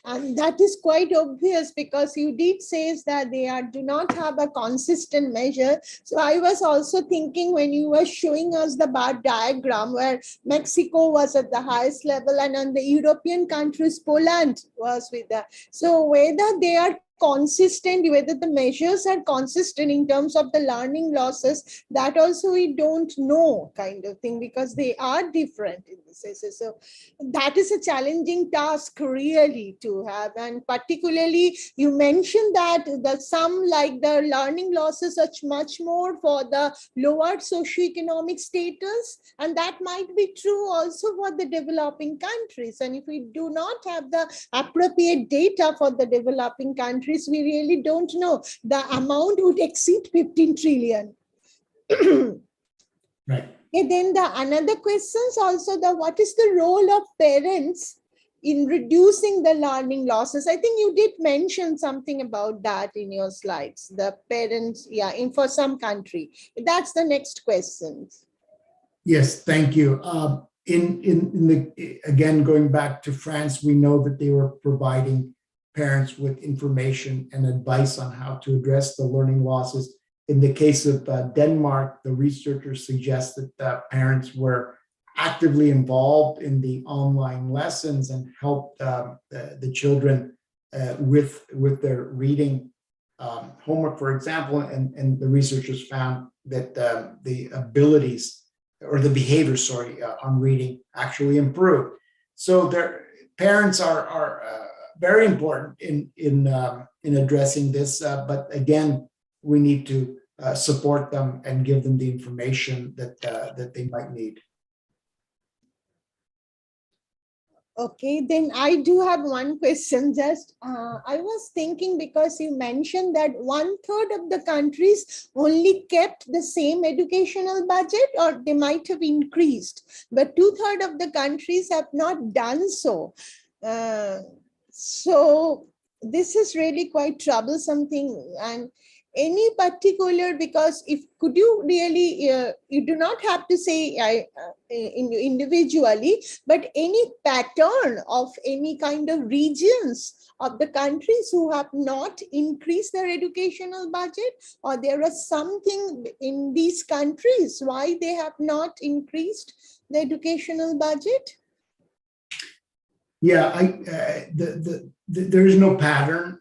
And that is quite obvious because you did say that they do not have a consistent measure. So I was also thinking when you were showing us the bar diagram where Mexico was at the highest level and on the European countries, Poland was with that. So whether they are consistent, whether the measures are consistent in terms of the learning losses, that also we don't know kind of thing because they are different in this case. So that is a challenging task really to have. And particularly you mentioned that some like the learning losses are much more for the lower socioeconomic status, and that might be true also for the developing countries. And if we do not have the appropriate data for the developing countries, we really don't know. The amount would exceed 15 trillion. Right. And then another question is also what is the role of parents in reducing the learning losses? I think you did mention something about that in your slides. The parents, for some country. That's the next question. Yes, thank you. Again, going back to France, we know that they were providing parents with information and advice on how to address the learning losses. In the case of Denmark, the researchers suggest that parents were actively involved in the online lessons and helped the children with their reading homework, for example, and the researchers found that the abilities or the behavior, on reading actually improved. So their parents are very important in addressing this, but again, we need to support them and give them the information that they might need. Okay, then I do have one question. Just I was thinking because you mentioned that 1/3 of the countries only kept the same educational budget, or they might have increased, but 2/3 of the countries have not done so. So this is really quite troublesome thing. And any particular, because could you really, you do not have to say individually, but any pattern of any kind of regions of the countries who have not increased their educational budget, or there is something in these countries why they have not increased the educational budget? Yeah, there is no pattern.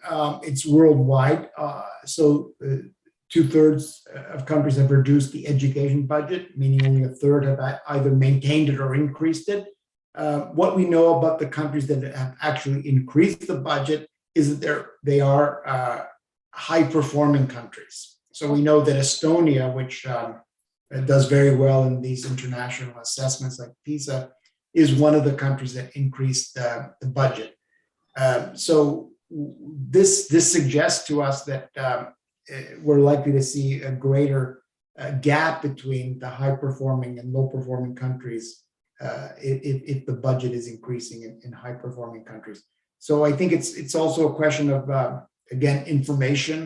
It's worldwide. So 2/3 of countries have reduced the education budget, meaning only 1/3 have either maintained it or increased it. What we know about the countries that have actually increased the budget is that they are high-performing countries. So we know that Estonia, which does very well in these international assessments like PISA, is one of the countries that increased the budget. So this suggests to us that we're likely to see a greater gap between the high-performing and low-performing countries if the budget is increasing in high-performing countries. So I think it's also a question of, again, information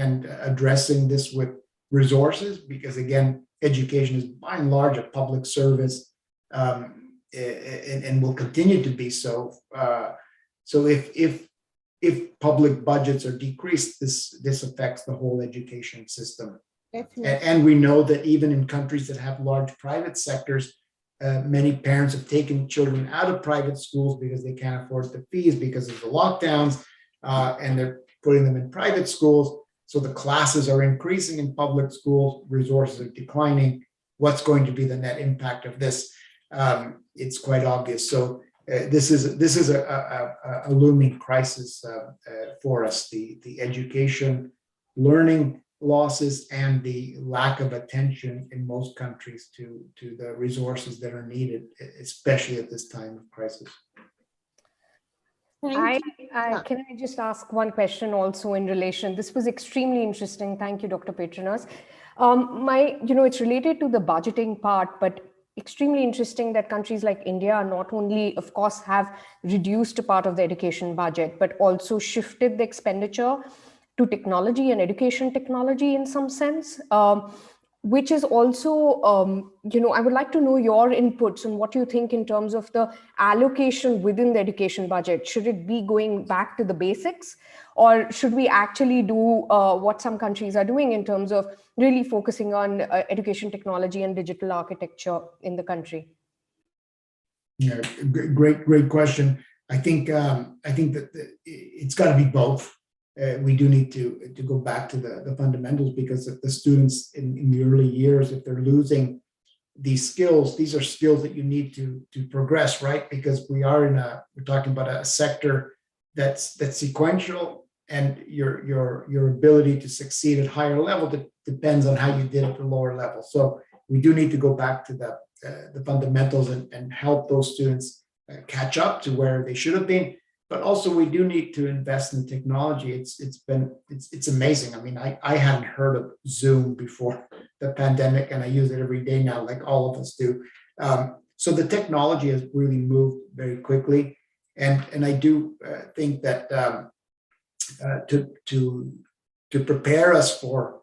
and addressing this with resources, because, again, education is by and large a public service. And will continue to be so. So if public budgets are decreased, this affects the whole education system. And we know that even in countries that have large private sectors, many parents have taken children out of private schools because they can't afford the fees because of the lockdowns, and they're putting them in private schools. So the classes are increasing in public schools, resources are declining. What's going to be the net impact of this? it's quite obvious. So this is a looming crisis for us, the education, learning losses, and the lack of attention in most countries to the resources that are needed, especially at this time of crisis. Thank you. Can I just ask one question also in relation? This was extremely interesting. Thank you, Dr. Petronas. It's related to the budgeting part, but extremely interesting that countries like India not only, of course, have reduced a part of the education budget, but also shifted the expenditure to technology and education technology in some sense, which is also, I would like to know your inputs on what you think in terms of the allocation within the education budget. Should it be going back to the basics, or should we actually do what some countries are doing in terms of really focusing on education technology and digital architecture in the country? Yeah, great question. I think that it's got to be both. We do need to go back to the fundamentals, because if the students in the early years, if they're losing these skills, these are skills that you need to progress, right? Because we're talking about a sector that's sequential, and your ability to succeed at higher level depends on how you did at the lower level. So we do need to go back to the fundamentals and help those students catch up to where they should have been. But also we do need to invest in technology. It's amazing. I mean, I hadn't heard of Zoom before the pandemic, and I use it every day now, like all of us do. So the technology has really moved very quickly, and I do think that to prepare us for,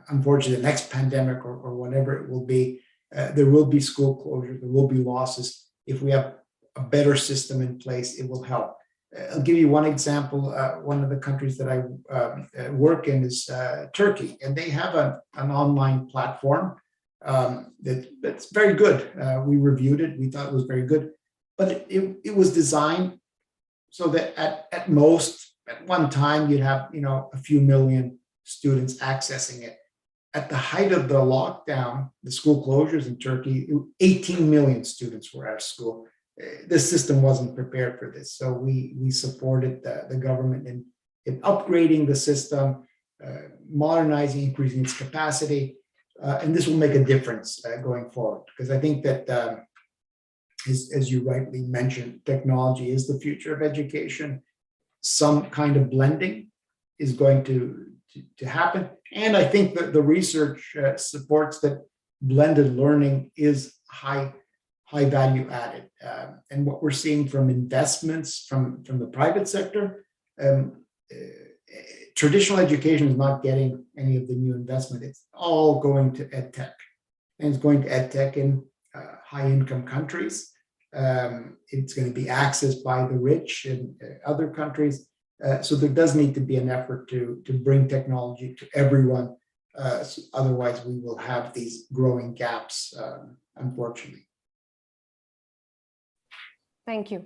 unfortunately, the next pandemic or whatever it will be, there will be school closures, there will be losses. If we have a better system in place, it will help. I'll give you one example. One of the countries that I work in is Turkey, and they have an online platform that's very good. We reviewed it. We thought it was very good, but it was designed so that at most, at one time, you'd have a few million students accessing it. At the height of the lockdown, the school closures in Turkey, 18 million students were out of school. The system wasn't prepared for this. So we supported the government in upgrading the system, modernizing, increasing its capacity. And this will make a difference going forward. Because I think that, as you rightly mentioned, technology is the future of education. Some kind of blending is going to happen. And I think that the research supports that blended learning is high value added. And what we're seeing from investments from the private sector, traditional education is not getting any of the new investment. It's all going to EdTech, and it's going to EdTech in high income countries. It's going to be accessed by the rich in other countries. So there does need to be an effort to bring technology to everyone. So otherwise, we will have these growing gaps, unfortunately. Thank you.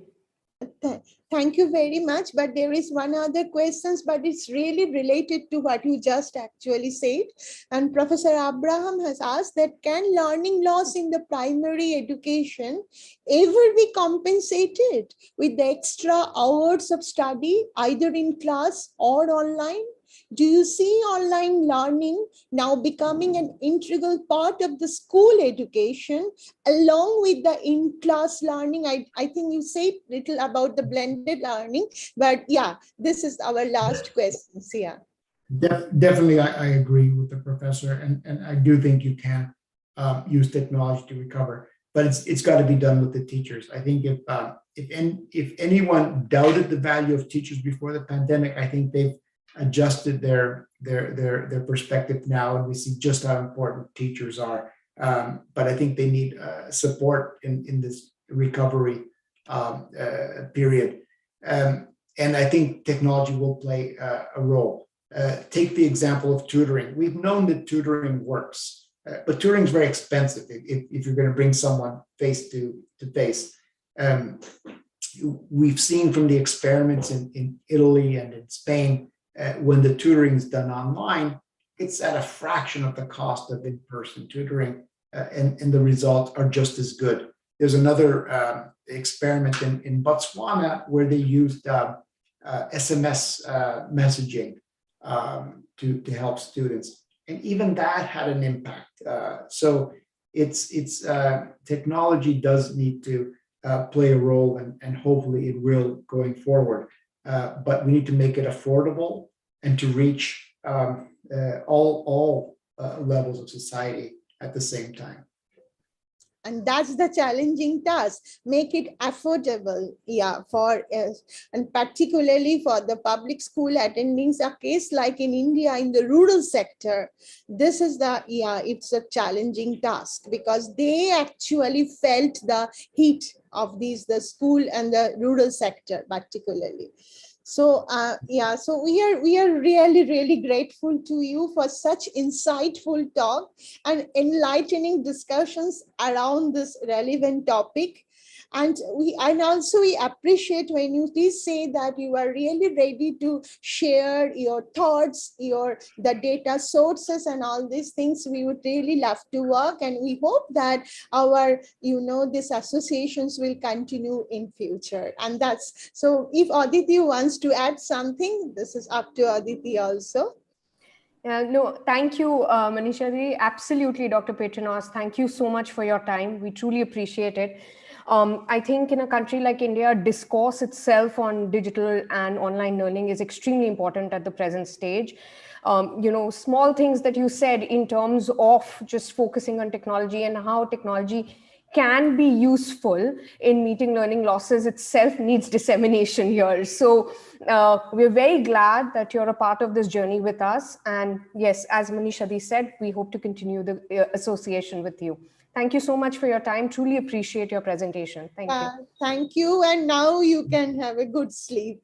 Thank you very much. But there is one other question, but it's really related to what you just actually said. And Professor Abraham has asked that, can learning loss in the primary education ever be compensated with the extra hours of study, either in class or online? Do you see online learning now becoming an integral part of the school education along with the in-class learning? I think you said little about the blended learning, but yeah, this is our last question. Yeah. Definitely, I agree with the professor, and I do think you can use technology to recover, but it's got to be done with the teachers. I think if anyone doubted the value of teachers before the pandemic, I think they've adjusted their perspective now, and we see just how important teachers are. But I think they need support in this recovery period, and I think technology will play a role. Take the example of tutoring. We've known that tutoring works, but tutoring is very expensive if you're going to bring someone face to face. We've seen from the experiments in Italy and in Spain, when the tutoring is done online, it's at a fraction of the cost of in-person tutoring. and the results are just as good. There's another experiment in Botswana where they used SMS messaging to help students, and even that had an impact. So it's technology does need to play a role, and hopefully it will going forward. But we need to make it affordable and to reach all levels of society at the same time. And that's the challenging task, make it affordable, for us, and particularly for the public school attendings, a case like in India in the rural sector. This is it's a challenging task because they actually felt the heat of the school and the rural sector particularly. So so we are really grateful to you for such insightful talk and enlightening discussions around this relevant topic. And also we appreciate when you please say that you are really ready to share your thoughts, the data sources and all these things. We would really love to work, and we hope that our these associations will continue in future. And that's so. If Aditi wants to add something, this is up to Aditi also. No, thank you, Manisha. Absolutely, Dr. Petronas. Thank you so much for your time. We truly appreciate it. I think in a country like India, discourse itself on digital and online learning is extremely important at the present stage. Small things that you said in terms of just focusing on technology and how technology can be useful in meeting learning losses itself needs dissemination here. So we're very glad that you're a part of this journey with us. And yes, as Manisha said, we hope to continue the association with you. Thank you so much for your time. Truly appreciate your presentation. Thank you. Thank you. And now you can have a good sleep.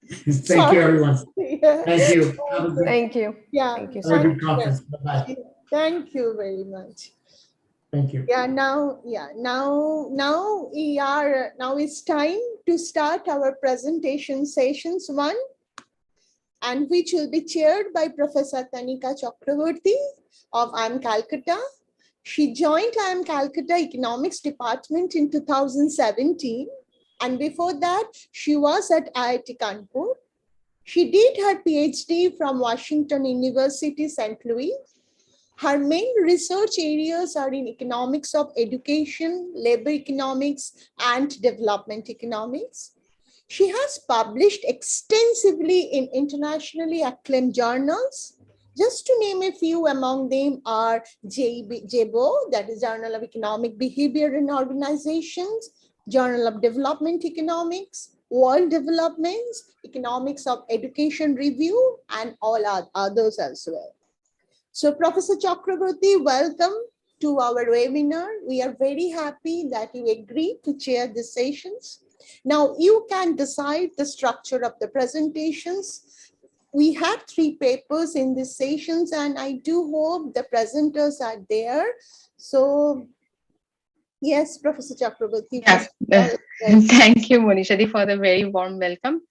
Thank you, everyone. Yeah. Thank you. Thank you. Yeah. Thank you. Have a good conference. Bye-bye. Thank you very much. Thank you. Now it's time to start our presentation sessions 1, and which will be chaired by Professor Tanika Chakraborty of IIM Calcutta. She joined IIM Calcutta Economics Department in 2017, and before that, she was at IIT Kanpur. She did her PhD from Washington University, St. Louis. Her main research areas are in economics of education, labor economics, and development economics. She has published extensively in internationally acclaimed journals. Just to name a few among them are JEBO, that is Journal of Economic Behavior in Organizations, Journal of Development Economics, World Developments, Economics of Education Review, and all others as well. So Professor Chakraborty, welcome to our webinar. We are very happy that you agreed to chair the sessions. Now you can decide the structure of the presentations. We have 3 papers in these sessions, and I do hope the presenters are there. So yes, Professor Chakraborty. Yeah. Thank you, Manisha, for the very warm welcome.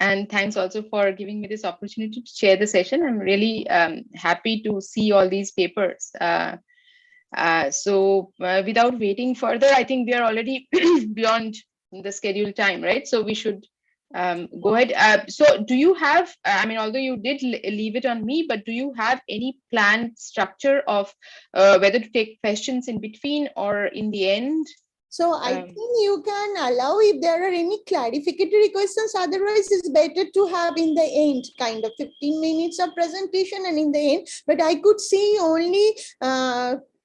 And thanks also for giving me this opportunity to chair the session. I'm really happy to see all these papers. So without waiting further, I think we are already beyond the scheduled time, right? So we should go ahead. So do you have, although you did leave it on me, but do you have any planned structure of whether to take questions in between or in the end? So I think you can allow if there are any clarificatory questions. Otherwise, it's better to have in the end, kind of 15 minutes of presentation and in the end. But I could see only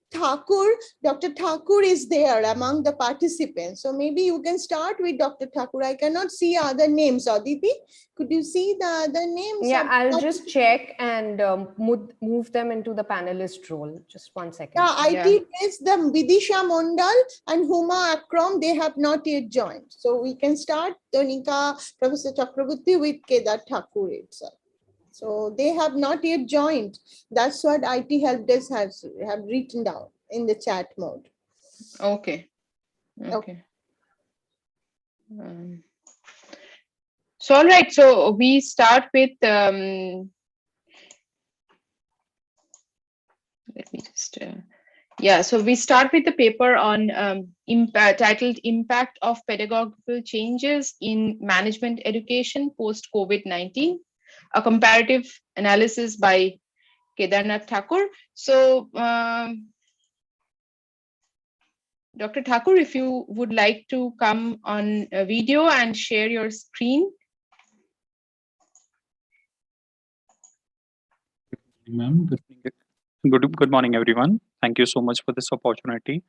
Thakur, Dr. Thakur is there among the participants. So maybe you can start with Dr. Thakur. I cannot see other names. Aditi, could you see the other names? Yeah, I'll just check and move them into the panelist role. Just 1 second. Yeah, I did miss them. Vidisha Mondal and Huma Akram, they have not yet joined. So we can start Tanika, Professor Chakraborty with Kedar Thakur itself. So they have not yet joined. That's what IT Help Desk have written down in the chat mode. Okay. So all right. So we start with. Let me just Yeah, so we start with the paper on titled Impact of Pedagogical Changes in Management Education Post-COVID-19, a comparative analysis by Kedarnath Thakur. So, Dr. Thakur, if you would like to come on a video and share your screen. Ma'am, good morning, everyone. Thank you so much for this opportunity.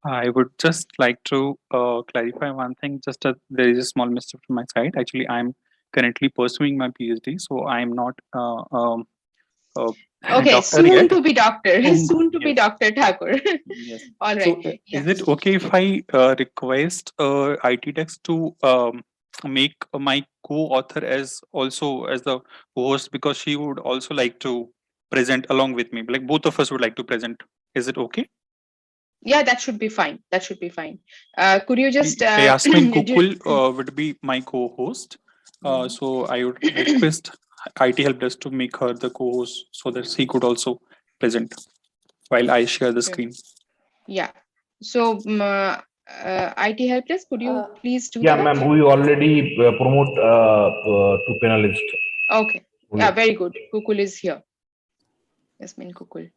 I would just like to clarify one thing. There is a small mistake from my side. Actually, I'm currently pursuing my PhD, so I'm not Okay, doctor soon yet. to be doctor. Soon to be Yes. Dr. Thakur. Yes. All So, right. is it okay if I request IT Text to make my co-author as also as the host, because she would also like to present along with me. Like both of us would like to present. Is it okay? Yeah, that should be fine. That should be fine. Could you just Yasmin Kukul would be my co-host. So I would request IT Help Desk to make her the co-host so that she could also present while I share the Sure. screen. Yeah. So, IT Help Desk, could you please do Yeah, that? ma'am, we already promote to panelists. Okay. Yeah, very good. Kukul is here. Yasmin Kukul.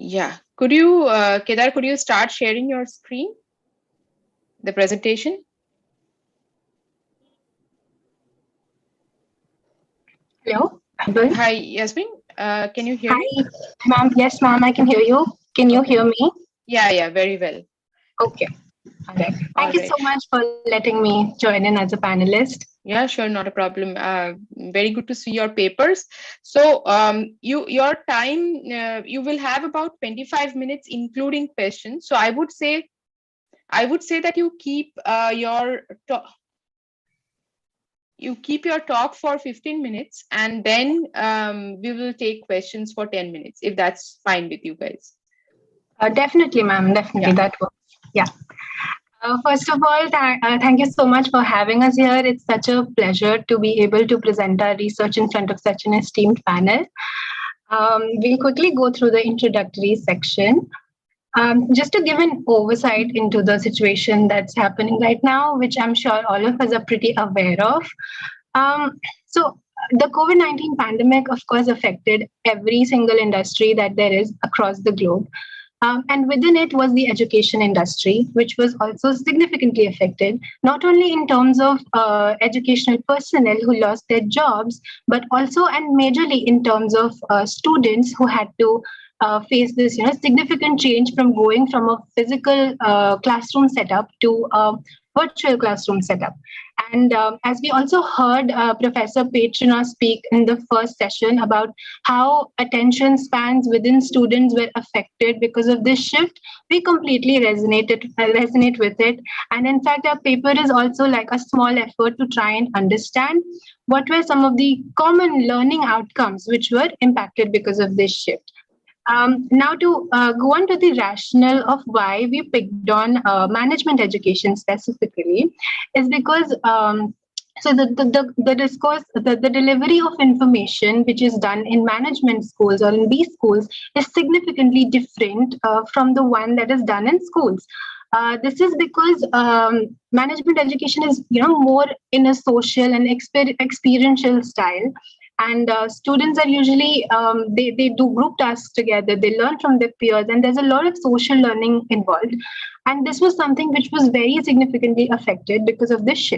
Yeah. Could you, Kedar, could you start sharing your screen? The presentation? Hello. Good. Hi, Yasmin. Can you hear me? Hi, ma'am. Yes, ma'am. I can hear you. Can you hear me? Yeah, very well. Okay. All right. Thank you so much for letting me join in as a panelist. Yeah, sure, not a problem. Very good to see your papers. So, your time, you will have about 25 minutes, including questions. So, I would say that you keep your talk for 15 minutes, and then we will take questions for 10 minutes, if that's fine with you guys. Definitely, ma'am. Definitely, that works. Yeah. First of all, thank you so much for having us here. It's such a pleasure to be able to present our research in front of such an esteemed panel. We'll quickly go through the introductory section. Just to give an oversight into the situation that's happening right now, which I'm sure all of us are pretty aware of. So the COVID-19 pandemic, of course, affected every single industry that there is across the globe. And within it was the education industry, which was also significantly affected, not only in terms of educational personnel who lost their jobs, but also and majorly in terms of students who had to face this significant change from going from a physical classroom setup to a virtual classroom setup. And as we also heard Professor Petrina speak in the first session about how attention spans within students were affected because of this shift, we completely resonate with it. And in fact, our paper is also like a small effort to try and understand what were some of the common learning outcomes which were impacted because of this shift. Now to go on to the rationale of why we picked on management education specifically is because so the discourse, the delivery of information which is done in management schools or in these schools is significantly different from the one that is done in schools. This is because management education is more in a social and experiential style. And students are usually, they do group tasks together, they learn from their peers, and there's a lot of social learning involved. And this was something which was very significantly affected because of this shift.